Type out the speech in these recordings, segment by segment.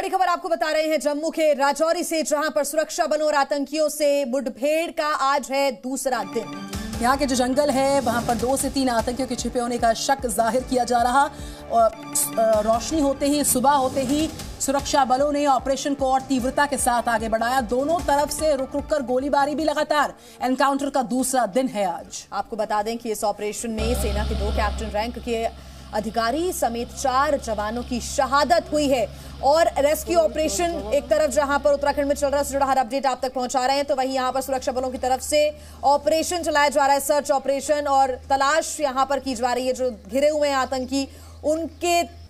बड़ी खबर आपको बता रहे हैं जम्मू के राजौरी से, जहां पर सुरक्षा बलों और आतंकियों से मुठभेड़ का आज है दूसरा दिन। यहाँ के जो जंगल है वहां पर 2 से 3 आतंकियों के छिपे होने का शक जाहिर किया जा रहा। रोशनी होते ही, सुबह होते ही सुरक्षा बलों ने ऑपरेशन को और तीव्रता के साथ आगे बढ़ाया। दोनों तरफ से रुक रुक कर गोलीबारी भी लगातार। एनकाउंटर का दूसरा दिन है आज। आपको बता दें कि इस ऑपरेशन में सेना के 2 कैप्टन रैंक के अधिकारी समेत 4 जवानों की शहादत हुई है। और रेस्क्यू ऑपरेशन एक तरफ जहां पर उत्तराखंड में चल रहा है, उससे जुड़ा हर अपडेट आप तक पहुंचा रहे हैं, तो वहीं यहां पर सुरक्षा बलों की तरफ से ऑपरेशन चलाया जा रहा है, सर्च ऑपरेशन, और तलाश यहां पर की जा रही है। जो घिरे हुए हैं आतंकी,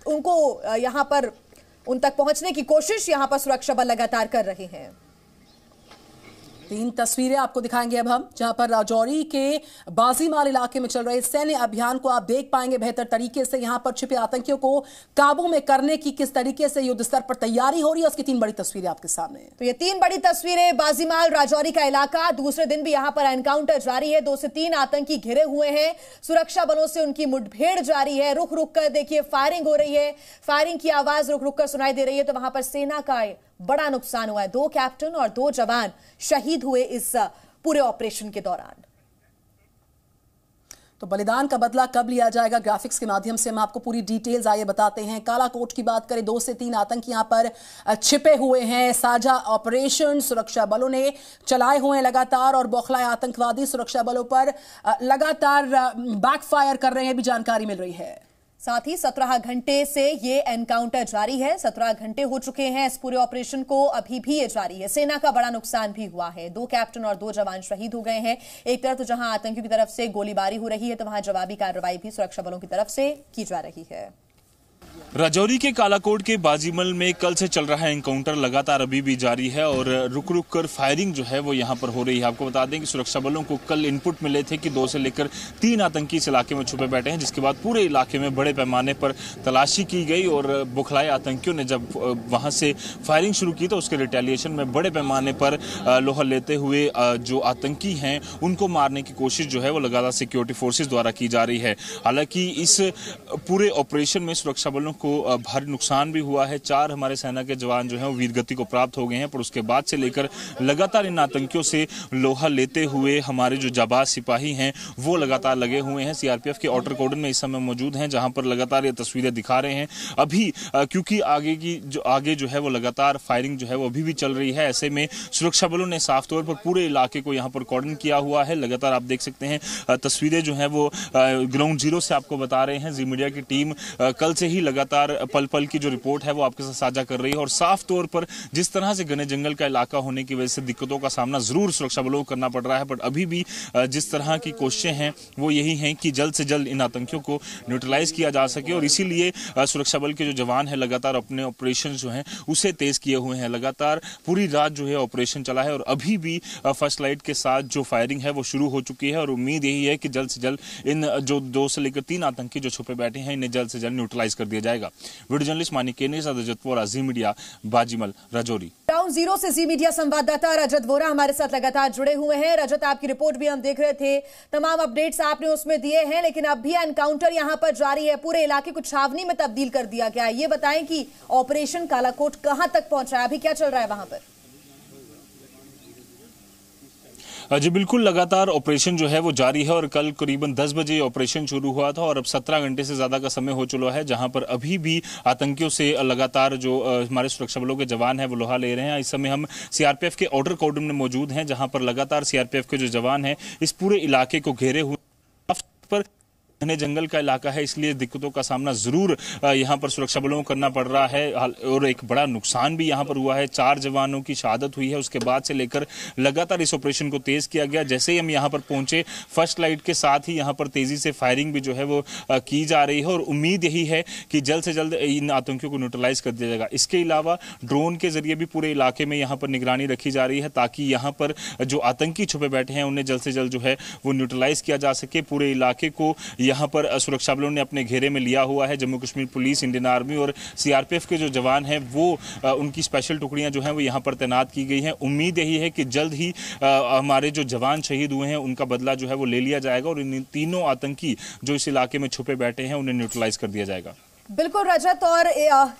उनको यहां पर उन तक पहुंचने की कोशिश यहां पर सुरक्षा बल लगातार कर रहे हैं। 3 तस्वीरें आपको दिखाएंगे अब हम, जहां पर राजौरी के बाजीमाल इलाके में चल रहे सैन्य अभियान को आप देख पाएंगे बेहतर तरीके से। यहां पर छिपे आतंकियों को काबू में करने की किस तरीके से युद्ध स्तर पर तैयारी हो रही है, उसकी 3 बड़ी तस्वीरें आपके सामने। तो ये 3 बड़ी तस्वीरें, बाजीमाल राजौरी का इलाका, दूसरे दिन भी यहां पर एनकाउंटर जारी है। 2 से 3 आतंकी घिरे हुए हैं, सुरक्षा बलों से उनकी मुठभेड़ जारी है। रुक रुक कर देखिए फायरिंग हो रही है, फायरिंग की आवाज रुक रुक कर सुनाई दे रही है। तो वहां पर सेना का बड़ा नुकसान हुआ है। 2 कैप्टन और 2 जवान शहीद हुए इस पूरे ऑपरेशन के दौरान। तो बलिदान का बदला कब लिया जाएगा, ग्राफिक्स के माध्यम से हम आपको पूरी डिटेल्स आइए बताते हैं। कालाकोट की बात करें, 2 से 3 आतंकी यहां पर छिपे हुए हैं। साझा ऑपरेशन सुरक्षा बलों ने चलाए हुए हैं लगातार, और बौखलाए आतंकवादी सुरक्षा बलों पर लगातार बैकफायर कर रहे हैं, भी जानकारी मिल रही है। साथ ही 17 घंटे से ये एनकाउंटर जारी है। 17 घंटे हो चुके हैं इस पूरे ऑपरेशन को, अभी भी ये जारी है। सेना का बड़ा नुकसान भी हुआ है। 2 कैप्टन और 2 जवान शहीद हो गए हैं। एक तरफ तो जहां आतंकियों की तरफ से गोलीबारी हो रही है, तो वहां जवाबी कार्रवाई भी सुरक्षा बलों की तरफ से की जा रही है। राजौरी के कालाकोट के बाजीमल में कल से चल रहा एनकाउंटर लगातार अभी भी जारी है, और रुक रुक कर फायरिंग जो है वो यहां पर हो रही है। आपको बता दें कि सुरक्षा बलों को कल इनपुट मिले थे कि 2 से लेकर 3 आतंकी इस इलाके में छुपे बैठे हैं, जिसके बाद पूरे इलाके में बड़े पैमाने पर तलाशी की गई, और बुखलाए आतंकियों ने जब वहां से फायरिंग शुरू की तो उसके रिटेलिएशन में बड़े पैमाने पर लोहा लेते हुए जो आतंकी हैं उनको मारने की कोशिश जो है वो लगातार सिक्योरिटी फोर्सेज द्वारा की जा रही है। हालांकि इस पूरे ऑपरेशन में सुरक्षा बलों को भारी नुकसान भी हुआ है। 4 हमारे सेना के जवान जो हैं वो वीरगति को प्राप्त हो गए हैं, पर उसके बाद से लेकर लगातार इन आतंकियों से लोहा लेते हुए हमारे जो जाबाज सिपाही हैं वो लगातार लगे हुए हैं। सीआरपीएफ के आउटर कॉर्डन में इस समय मौजूद हैं, जहां पर लगातार ये तस्वीरें दिखा रहे हैं। अभी क्योंकि आगे जो है वो लगातार फायरिंग जो है वो अभी भी चल रही है, ऐसे में सुरक्षा बलों ने साफ तौर पर पूरे इलाके को यहाँ पर कॉर्डन किया हुआ है। लगातार आप देख सकते हैं तस्वीरें जो है वो ग्राउंड जीरो से आपको बता रहे हैं। जी मीडिया की टीम कल से ही लगातार पल पल की जो रिपोर्ट है वो आपके साथ साझा कर रही है, और साफ तौर पर जिस तरह से घने जंगल का इलाका होने की वजह से दिक्कतों का सामना जरूर सुरक्षा बलों को करना पड़ रहा है, बट अभी भी जिस तरह की कोशिशें हैं वो यही हैं कि जल्द से जल्द इन आतंकियों को न्यूट्रलाइज किया जा सके, और इसीलिए सुरक्षा बल के जो जवान है लगातार अपने ऑपरेशन जो है उसे तेज किए हुए हैं। लगातार पूरी रात जो है ऑपरेशन चला है, और अभी भी फर्स्ट लाइट के साथ जो फायरिंग है वो शुरू हो चुकी है, और उम्मीद यही है कि जल्द से जल्द इन जो 2 से लेकर 3 आतंकी जो छुपे बैठे हैं इन्हें जल्द से जल्द न्यूट्रलाइज कर दिया जाएगा। वीडियो जर्नलिस्ट मानिक के साथ रजत वोरा, जी मीडिया, बाजीमल, राजौरी। टाउन जीरो से जी मीडिया संवाददाता रजत वोरा हमारे साथ लगातार जुड़े हुए हैं। रजत, आपकी रिपोर्ट भी हम देख रहे थे, तमाम अपडेट्स आपने उसमें दिए हैं, लेकिन अब भी एनकाउंटर यहां पर जारी है। पूरे इलाके को छावनी में तब्दील कर दिया गया है। ये बताएं कि ऑपरेशन कालाकोट कहां तक पहुंचा है, अभी क्या चल रहा है वहां पर? जी बिल्कुल, लगातार ऑपरेशन जो है वो जारी है, और कल करीबन 10 बजे ऑपरेशन शुरू हुआ था, और अब 17 घंटे से ज्यादा का समय हो चुका है, जहां पर अभी भी आतंकियों से लगातार जो हमारे सुरक्षा बलों के जवान हैं वो लोहा ले रहे हैं। इस समय हम सीआरपीएफ के आउटर कॉर्डन में मौजूद हैं, जहां पर लगातार सीआरपीएफ के जो जवान हैं इस पूरे इलाके को घेरे हुए पर घने जंगल का इलाका है, इसलिए दिक्कतों का सामना जरूर यहां पर सुरक्षा बलों को करना पड़ रहा है, और एक बड़ा नुकसान भी यहां पर हुआ है। 4 जवानों की शहादत हुई है। उसके बाद से लेकर लगातार इस ऑपरेशन को तेज किया गया। जैसे ही हम यहां पर पहुंचे, फर्स्ट लाइट के साथ ही यहां पर तेजी से फायरिंग भी जो है वो की जा रही है, और उम्मीद यही है कि जल्द से जल्द इन आतंकियों को न्यूट्रलाइज कर दिया जाएगा। इसके अलावा ड्रोन के जरिए भी पूरे इलाके में यहाँ पर निगरानी रखी जा रही है, ताकि यहाँ पर जो आतंकी छुपे बैठे हैं उन्हें जल्द से जल्द जो है वो न्यूट्रलाइज किया जा सके। पूरे इलाके को यहाँ पर सुरक्षा बलों ने अपने घेरे में लिया हुआ है। Jammu Kashmir police, Indian army और सीआरपीएफ के जो जवान हैं वो उनकी स्पेशल टुकड़ियां जो हैं वो यहाँ पर तैनात की गई हैं। उम्मीद यही है कि जल्द ही हमारे जो जवान शहीद हुए हैं उनका बदला जो है वो ले लिया जाएगा, और इन तीनों आतंकी जो इस इलाके में छुपे बैठे हैं उन्हें न्यूट्रलाइज कर दिया जाएगा। बिल्कुल रजत, और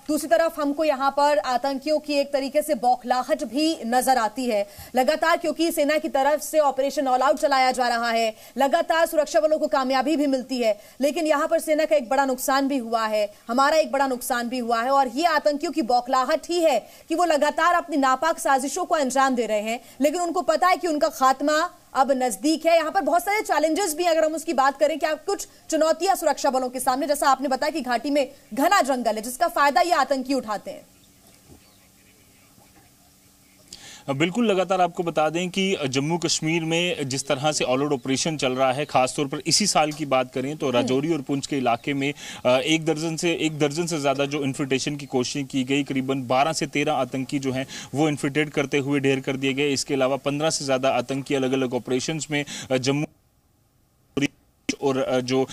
दूसरी तरफ हमको यहाँ पर आतंकियों की एक तरीके से बौखलाहट भी नजर आती है लगातार, क्योंकि सेना की तरफ से ऑपरेशन ऑल आउट चलाया जा रहा है, लगातार सुरक्षा बलों को कामयाबी भी मिलती है, लेकिन यहाँ पर सेना का एक बड़ा नुकसान भी हुआ है, हमारा एक बड़ा नुकसान भी हुआ है। और ये आतंकियों की बौखलाहट ही है कि वो लगातार अपनी नापाक साजिशों को अंजाम दे रहे हैं, लेकिन उनको पता है कि उनका खात्मा अब नजदीक है। यहाँ पर बहुत सारे चैलेंजेस भी, अगर हम उसकी बात करें, क्या कुछ चुनौतियां सुरक्षा बलों के सामने, जैसा आपने बताया कि घाटी में घना जंगल है जिसका फायदा ये आतंकी उठाते हैं। बिल्कुल, लगातार आपको बता दें कि जम्मू कश्मीर में जिस तरह से ऑल आउट ऑपरेशन चल रहा है, खासतौर पर इसी साल की बात करें तो राजौरी और पुंछ के इलाके में एक दर्जन से ज्यादा जो इन्फिल्ट्रेशन की कोशिश की गई, करीबन 12 से 13 आतंकी जो हैं वो इन्फिल्ट्रेट करते हुए ढेर कर दिए गए। इसके अलावा 15 से ज्यादा आतंकी अलग अलग ऑपरेशंस में जम्मू और जो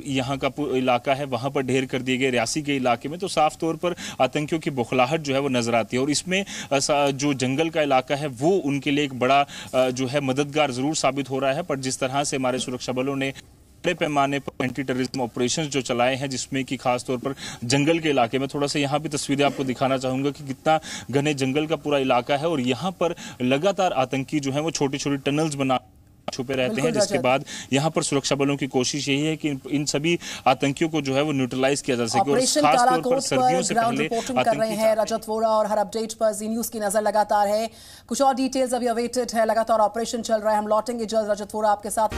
यहाँ का इलाका है वहाँ पर ढेर कर दिए गए, रियासी के इलाके में। तो साफ तौर पर आतंकियों की बौखलाहट जो है वो नजर आती है, और इसमें जो जंगल का इलाका है वो उनके लिए एक बड़ा जो है मददगार जरूर साबित हो रहा है। पर जिस तरह से हमारे सुरक्षा बलों ने बड़े पैमाने पर एंटी टेररिज्म ऑपरेशंस जो चलाए हैं, जिसमें कि खास तौर पर जंगल के इलाके में, थोड़ा सा यहाँ भी तस्वीरें आपको दिखाना चाहूंगा कि कितना घने जंगल का पूरा इलाका है, और यहाँ पर लगातार आतंकी जो है वो छोटी छोटी टनल्स बना छुपे रहते हैं, जिसके बाद यहाँ पर सुरक्षा बलों की कोशिश यही है कि इन सभी आतंकियों को जो है वो न्यूट्रलाइज किया जा सके। और खास तौर पर सर्दियों से पहले कर रहे हैं रजत वोरा, और हर अपडेट पर जी न्यूज की नजर लगातार है। कुछ और डिटेल्स अभी अवेटेड है, लगातार ऑपरेशन चल रहा है। हम लौटेंगे जल्द रजत वोरा आपके साथ।